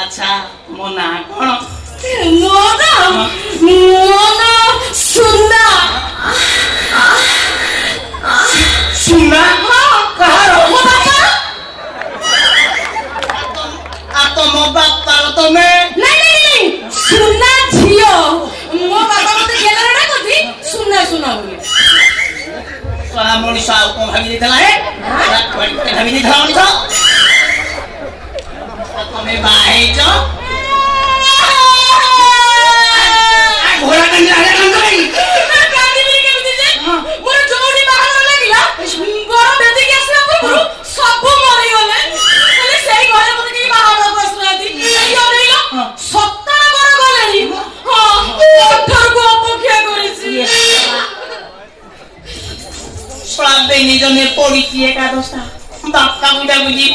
अच्छा मो ना कौन मोना सुना सुना कहार मो बापा आ तो मो बापा तुम्हें नहीं सुना झियो मो बापा मते गेलरे ना कथि सुना सुना बोले सोना मनीष आउ को भाभी देला है भाभी देला मनीष तुम्हें बाहे जो घोड़ा कंज आले कंज नहीं कांदी भी के बुझे मोर जोडी बाहर लागिला गरम बेदी के आसे पूरा सब मरि गले खाली सेही घरे मते के बाहर बसलाती एई अनेइलो 17 बर गलेनी हां अठर को अपेक्षा करिछि सोना बेनी जने पड़ी एकादशटा बापा बुझा बुझी